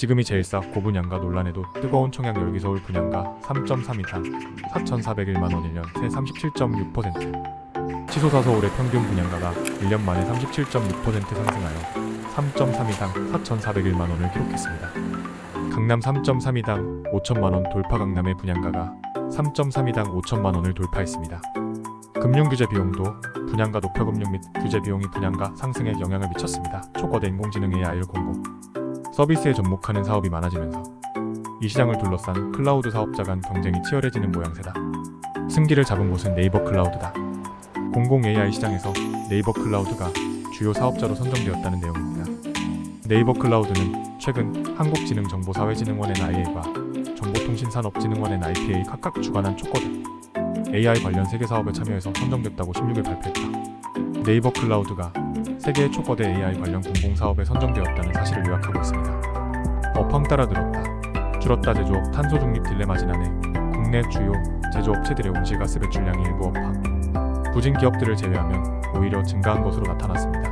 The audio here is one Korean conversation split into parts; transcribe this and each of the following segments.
지금이 제일 싸 고분양가 논란에도 뜨거운 청약 열기 서울 분양가 3.32단 4,401만원 1년 새 37.6%. 치솟아서 올해 평균 분양가가 1년 만에 37.6% 상승하여 3.32당 4,401만원을 기록했습니다. 강남 3.32당 5천만원 돌파. 강남의 분양가가 3.32당 5천만원을 돌파했습니다. 금융규제 비용도 분양가 높여 금융 및 규제 비용이 분양가 상승에 영향을 미쳤습니다. 초거대 인공지능 AI를 공고 서비스에 접목하는 사업이 많아지면서 이 시장을 둘러싼 클라우드 사업자 간 경쟁이 치열해지는 모양새다. 승기를 잡은 곳은 네이버 클라우드다. 공공 AI 시장에서 네이버 클라우드가 주요 사업자로 선정되었다는 내용입니다. 네이버 클라우드는 최근 한국지능정보사회진흥원 NIA가 정보통신산업진흥원 NIPA 각각 주관한 초거대 AI 관련 세계 사업에 참여해서 선정됐다고 16일 발표했다. 네이버 클라우드가 세계의 초거대 AI 관련 공공사업에 선정되었다는 사실을 요약하고 있습니다. 업황 따라들었다. 줄었다. 제조업 탄소 중립 딜레마. 지난해 국내 주요 제조업체들의 온실가스 배출량이 일부 업황 부진 기업들을 제외하면 오히려 증가한 것으로 나타났습니다.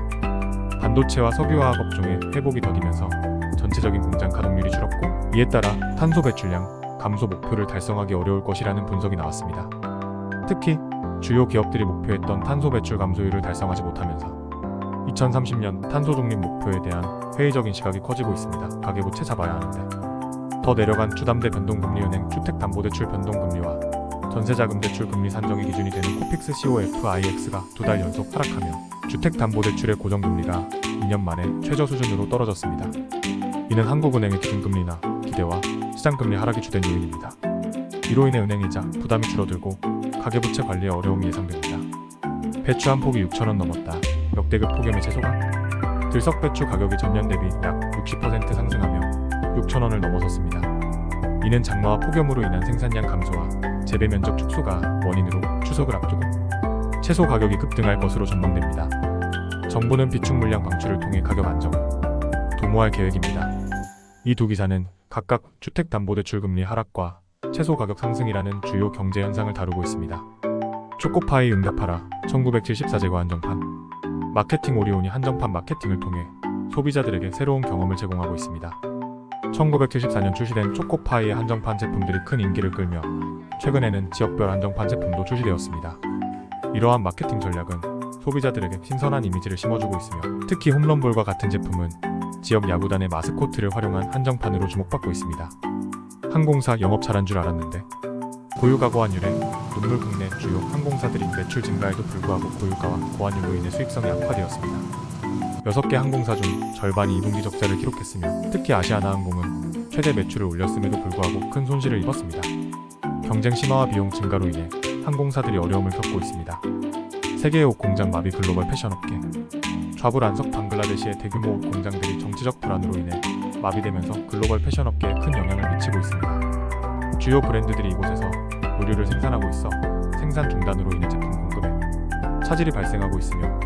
반도체와 석유화학 업종의 회복이 더디면서 전체적인 공장 가동률이 줄었고, 이에 따라 탄소 배출량 감소 목표를 달성하기 어려울 것이라는 분석이 나왔습니다. 특히 주요 기업들이 목표했던 탄소 배출 감소율을 달성하지 못하면서 2030년 탄소 중립 목표에 대한 회의적인 시각이 커지고 있습니다. 가계부채 잡아야 하는데 더 내려간 주담대 변동금리은행 주택담보대출 변동금리와 전세자금대출 금리 산정이 기준이 되는 코픽스 COFIX가 2달 연속 하락하며 주택담보대출의 고정금리가 2년 만에 최저 수준으로 떨어졌습니다. 이는 한국은행의 기준금리나 기대와 시장금리 하락이 주된 요인입니다. 이로 인해 은행이자 부담이 줄어들고 가계부채 관리에 어려움이 예상됩니다. 배추 한 폭이 6,000원 넘었다. 역대급 폭염의 채소가 들석배추 가격이 전년 대비 약 60% 상승하며 6,000원을 넘어섰습니다. 이는 장마와 폭염으로 인한 생산량 감소와 재배 면적 축소가 원인으로 추석을 앞두고 채소 가격이 급등할 것으로 전망됩니다. 정부는 비축 물량 방출을 통해 가격 안정을 도모할 계획입니다. 이 두 기사는 각각 주택담보대출 금리 하락과 채소 가격 상승이라는 주요 경제 현상을 다루고 있습니다. 초코파이 응답하라 1974제과 한정판 마케팅 오리온이 한정판 마케팅을 통해 소비자들에게 새로운 경험을 제공하고 있습니다. 1974년 출시된 초코파이의 한정판 제품들이 큰 인기를 끌며 최근에는 지역별 한정판 제품도 출시되었습니다. 이러한 마케팅 전략은 소비자들에게 신선한 이미지를 심어주고 있으며, 특히 홈런볼과 같은 제품은 지역 야구단의 마스코트를 활용한 한정판으로 주목받고 있습니다. 항공사 영업 잘한 줄 알았는데 고유가 고환율에 눈물. 국내 주요 항공사들이 매출 증가에도 불구하고 고유가와 고환율로 인해 수익성이 악화되었습니다. 6개 항공사 중 절반이 2분기 적자를 기록했으며, 특히 아시아나항공은 최대 매출을 올렸음에도 불구하고 큰 손실을 입었습니다. 경쟁 심화와 비용 증가로 인해 항공사들이 어려움을 겪고 있습니다. 세계의 옷 공장 마비. 글로벌 패션업계 좌불안석 방글라데시의 대규모 옷 공장들이 정치적 불안으로 인해 마비되면서 글로벌 패션업계에 큰 영향을 미치고 있습니다. 주요 브랜드들이 이곳에서 의류를 생산하고 있어 생산 중단으로 인해 제품 공급에 차질이 발생하고 있으며,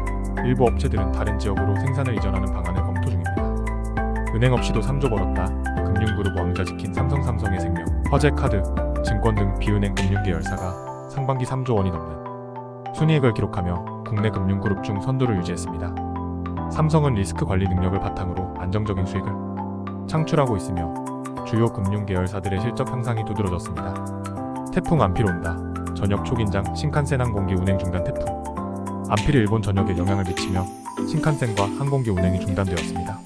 일부 업체들은 다른 지역으로 생산을 이전하는 방안을 검토 중입니다. 은행 없이도 3조 벌었다. 금융그룹 왕좌지킨 삼성의 생명, 화재카드, 증권 등 비은행 금융계열사가 상반기 3조 원이 넘는 순이익을 기록하며 국내 금융그룹 중 선두를 유지했습니다. 삼성은 리스크 관리 능력을 바탕으로 안정적인 수익을 창출하고 있으며 주요 금융계열사들의 실적 향상이 두드러졌습니다. 태풍 안필 온다. 저녁 초긴장. 신칸센 항공기 운행 중단. 태풍 안필이 일본 전역에 영향을 미치며 신칸센과 항공기 운행이 중단되었습니다.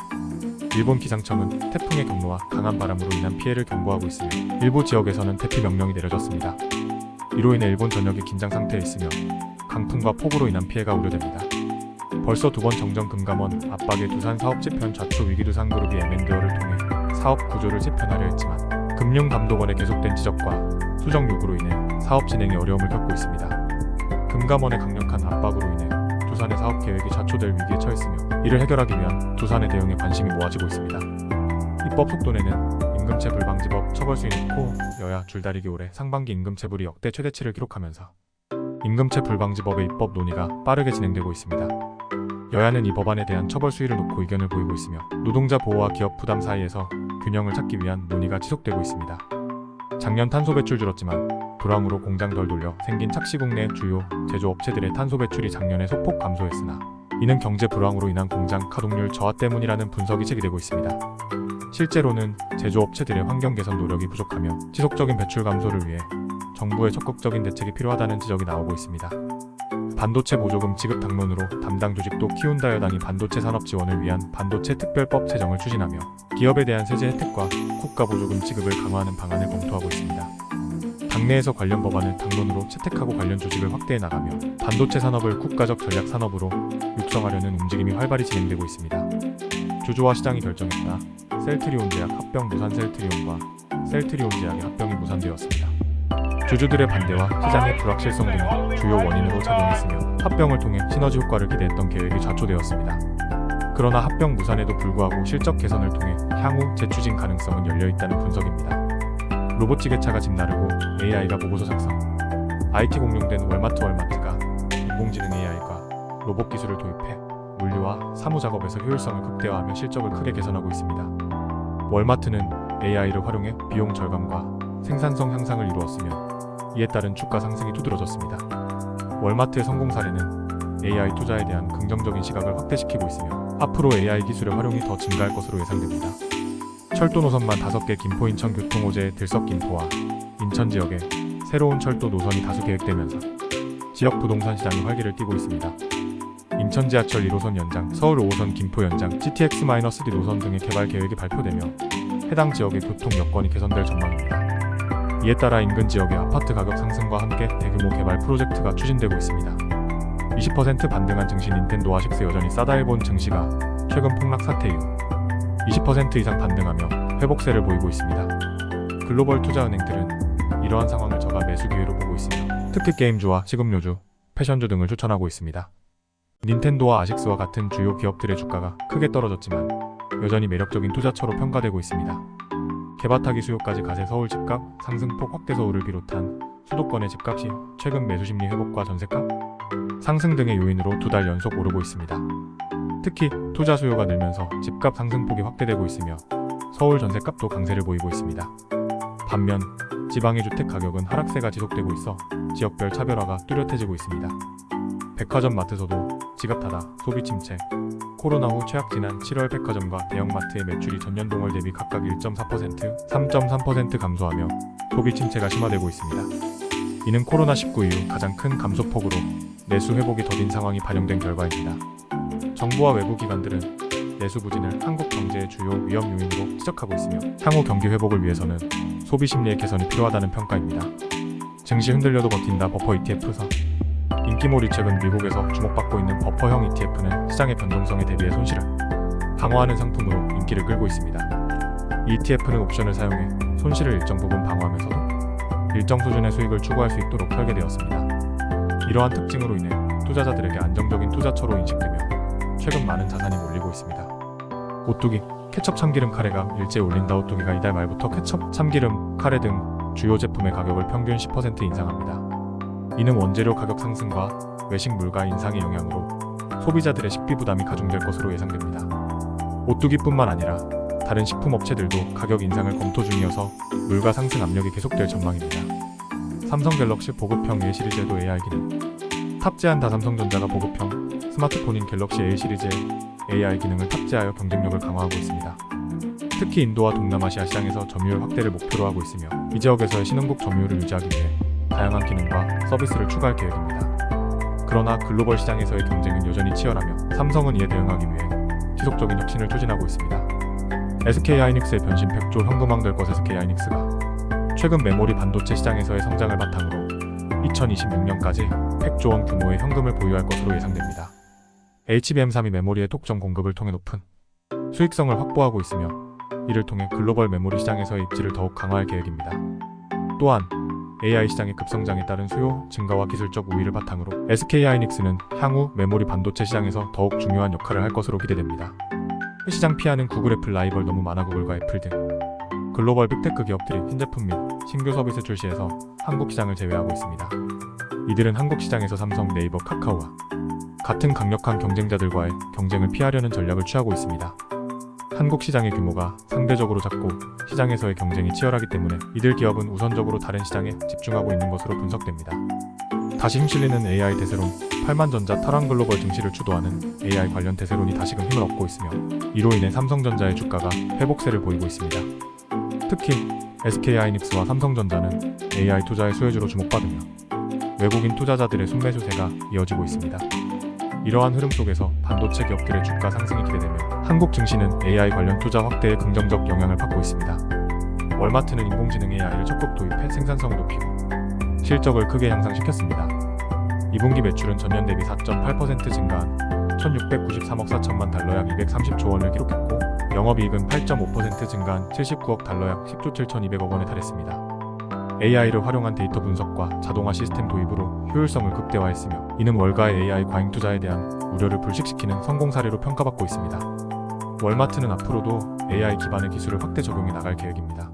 일본 기상청은 태풍의 경로와 강한 바람으로 인한 피해를 경고하고 있으며 일부 지역에서는 대피 명령이 내려졌습니다. 이로 인해 일본 전역이 긴장 상태에 있으며 강풍과 폭우로 인한 피해가 우려됩니다. 벌써 2번 정정 금감원 압박에 두산 사업 재편 좌초 위기. 두산그룹이 M&A를 통해 사업 구조를 재편하려 했지만 금융감독원의 계속된 지적과 수정 요구로 인해 사업 진행에 어려움을 겪고 있습니다. 금감원의 강력한 압박으로 인해 두산의 사업 계획이 좌초될 위기에 처했으며, 이를 해결하기 위한 두산의 대응에 관심이 모아지고 있습니다. 입법 속도내는 임금체 불방지법 처벌 수위 놓고 여야 줄다리기. 올해 상반기 임금체불이 역대 최대치를 기록하면서 임금체 불방지법의 입법 논의가 빠르게 진행되고 있습니다. 여야는 이 법안에 대한 처벌 수위를 놓고 의견을 보이고 있으며 노동자 보호와 기업 부담 사이에서 균형을 찾기 위한 논의가 지속되고 있습니다. 작년 탄소 배출 줄었지만 불황으로 공장 덜 돌려 생긴 착시국 내 주요 제조업체들의 탄소 배출이 작년에 소폭 감소했으나 이는 경제 불황으로 인한 공장 가동률 저하 때문이라는 분석이 제기되고 있습니다. 실제로는 제조업체들의 환경 개선 노력이 부족하며 지속적인 배출 감소를 위해 정부의 적극적인 대책이 필요하다는 지적이 나오고 있습니다. 반도체 보조금 지급 당론으로 담당 조직도 키운다. 여당이 반도체 산업 지원을 위한 반도체 특별법 제정을 추진하며 기업에 대한 세제 혜택과 국가 보조금 지급을 강화하는 방안을 검토하고 있습니다. 당내에서 관련 법안을 당론으로 채택하고 관련 조직을 확대해 나가며 반도체 산업을 국가적 전략 산업으로 육성하려는 움직임이 활발히 진행되고 있습니다. 주조화 시장이 결정했다. 셀트리온 제약 합병. 무산 셀트리온과 셀트리온 제약의 합병이 무산되었습니다. 주주들의 반대와 시장의 불확실성 등이 주요 원인으로 작용했으며 합병을 통해 시너지 효과를 기대했던 계획이 좌초되었습니다. 그러나 합병 무산에도 불구하고 실적 개선을 통해 향후 재추진 가능성은 열려있다는 분석입니다. 로봇 지게차가 집 나르고 AI가 보고서 작성. IT 공룡된 월마트가 인공지능 AI과 로봇 기술을 도입해 물류와 사무 작업에서 효율성을 극대화하며 실적을 크게 개선하고 있습니다. 월마트는 AI를 활용해 비용 절감과 생산성 향상을 이루었으며 이에 따른 주가 상승이 두드러졌습니다. 월마트의 성공 사례는 AI 투자에 대한 긍정적인 시각을 확대시키고 있으며 앞으로 AI 기술의 활용이 더 증가할 것으로 예상됩니다. 철도 노선만 5개. 김포 인천 교통호재의 들석 김포와 인천 지역에 새로운 철도 노선이 다수 계획되면서 지역 부동산 시장이 활기를 띠고 있습니다. 인천 지하철 1호선 연장, 서울 5호선 김포 연장, GTX-D 노선 등의 개발 계획이 발표되며 해당 지역의 교통 여건이 개선될 전망입니다. 이에 따라 인근 지역의 아파트 가격 상승과 함께 대규모 개발 프로젝트가 추진되고 있습니다. 20% 반등한 증시 닌텐도 아식스. 여전히 싸다. 일본 증시가 최근 폭락 사태 이후 20% 이상 반등하며 회복세를 보이고 있습니다. 글로벌 투자은행들은 이러한 상황을 저가 매수 기회로 보고 있으며 특히 게임주와 식음료주, 패션주 등을 추천하고 있습니다. 닌텐도와 아식스와 같은 주요 기업들의 주가가 크게 떨어졌지만 여전히 매력적인 투자처로 평가되고 있습니다. 개바타기 수요까지 가세. 서울 집값 상승폭 확대. 서울을 비롯한 수도권의 집값이 최근 매수심리 회복과 전세값 상승 등의 요인으로 2달 연속 오르고 있습니다. 특히 투자 수요가 늘면서 집값 상승폭이 확대되고 있으며 서울 전세값도 강세를 보이고 있습니다. 반면 지방의 주택 가격은 하락세가 지속되고 있어 지역별 차별화가 뚜렷해지고 있습니다. 백화점 마트서도 지갑타다, 소비 침체, 코로나 후 최악. 지난 7월 백화점과 대형마트의 매출이 전년 동월 대비 각각 1.4%, 3.3% 감소하며 소비 침체가 심화되고 있습니다. 이는 코로나19 이후 가장 큰 감소폭으로 내수 회복이 더딘 상황이 반영된 결과입니다. 정부와 외부 기관들은 내수 부진을 한국 경제의 주요 위험 요인으로 지적하고 있으며 향후 경기 회복을 위해서는 소비 심리의 개선이 필요하다는 평가입니다. 증시 흔들려도 버틴다. 버퍼 ETF서 인기몰이. 최근 미국에서 주목받고 있는 버퍼형 ETF는 시장의 변동성에 대비해 손실을 방어하는 상품으로 인기를 끌고 있습니다. 이 ETF는 옵션을 사용해 손실을 일정 부분 방어하면서도 일정 수준의 수익을 추구할 수 있도록 설계되었습니다. 이러한 특징으로 인해 투자자들에게 안정적인 투자처로 인식되며 최근 많은 자산이 몰리고 있습니다. 오뚜기, 케첩 참기름 카레가 일제 올린다. 오뚜기가 이달 말부터 케첩, 참기름, 카레 등 주요 제품의 가격을 평균 10% 인상합니다. 이는 원재료 가격 상승과 외식 물가 인상의 영향으로 소비자들의 식비 부담이 가중될 것으로 예상됩니다. 오뚜기뿐만 아니라 다른 식품업체들도 가격 인상을 검토 중이어서 물가 상승 압력이 계속될 전망입니다. 삼성 갤럭시 보급형 A 시리즈에도 AI 기능 탑재한다. 삼성전자가 보급형 스마트폰인 갤럭시 A 시리즈에 AI 기능을 탑재하여 경쟁력을 강화하고 있습니다. 특히 인도와 동남아시아 시장에서 점유율 확대를 목표로 하고 있으며 이 지역에서의 신흥국 점유율을 유지하기 위해 다양한 기능과 서비스를 추가할 계획입니다. 그러나 글로벌 시장에서의 경쟁은 여전히 치열하며 삼성은 이에 대응하기 위해 지속적인 혁신을 추진하고 있습니다. SK하이닉스의 변신 100조 현금왕 될 것. SK하이닉스가 최근 메모리 반도체 시장에서의 성장을 바탕으로 2026년까지 100조 원 규모의 현금을 보유할 것으로 예상됩니다. HBM3이 메모리의 독점 공급을 통해 높은 수익성을 확보하고 있으며 이를 통해 글로벌 메모리 시장에서의 입지를 더욱 강화할 계획입니다. 또한 AI 시장의 급성장에 따른 수요 증가와 기술적 우위를 바탕으로 SK하이닉스는 향후 메모리 반도체 시장에서 더욱 중요한 역할을 할 것으로 기대됩니다. 시장 피하는 구글, 애플, 라이벌 너무 많아. 구글과 애플 등 글로벌 빅테크 기업들이 신제품 및 신규 서비스 출시에서 한국 시장을 제외하고 있습니다. 이들은 한국 시장에서 삼성, 네이버, 카카오와 같은 강력한 경쟁자들과의 경쟁을 피하려는 전략을 취하고 있습니다. 한국 시장의 규모가 상대적으로 작고 시장에서의 경쟁이 치열하기 때문에 이들 기업은 우선적으로 다른 시장에 집중하고 있는 것으로 분석됩니다. 다시 힘실리는 AI 대세론, 팔만전자 탈환글로벌 증시를 주도하는 AI 관련 대세론이 다시금 힘을 얻고 있으며 이로 인해 삼성전자의 주가가 회복세를 보이고 있습니다. 특히 SK하이닉스와 삼성전자는 AI 투자의 수혜주로 주목받으며 외국인 투자자들의 순매수세가 이어지고 있습니다. 이러한 흐름 속에서 반도체 기업들의 주가 상승이 기대되며 한국 증시는 AI 관련 투자 확대에 긍정적 영향을 받고 있습니다. 월마트는 인공지능 AI를 적극 도입해 생산성을 높이고 실적을 크게 향상시켰습니다. 2분기 매출은 전년 대비 4.8% 증가한 1,693억 4천만 달러 약 230조 원을 기록했고 영업이익은 8.5% 증가한 79억 달러 약 10조 7,200억 원에 달했습니다. AI를 활용한 데이터 분석과 자동화 시스템 도입으로 효율성을 극대화했으며 이는 월가의 AI 과잉 투자에 대한 우려를 불식시키는 성공 사례로 평가받고 있습니다. 월마트는 앞으로도 AI 기반의 기술을 확대 적용해 나갈 계획입니다.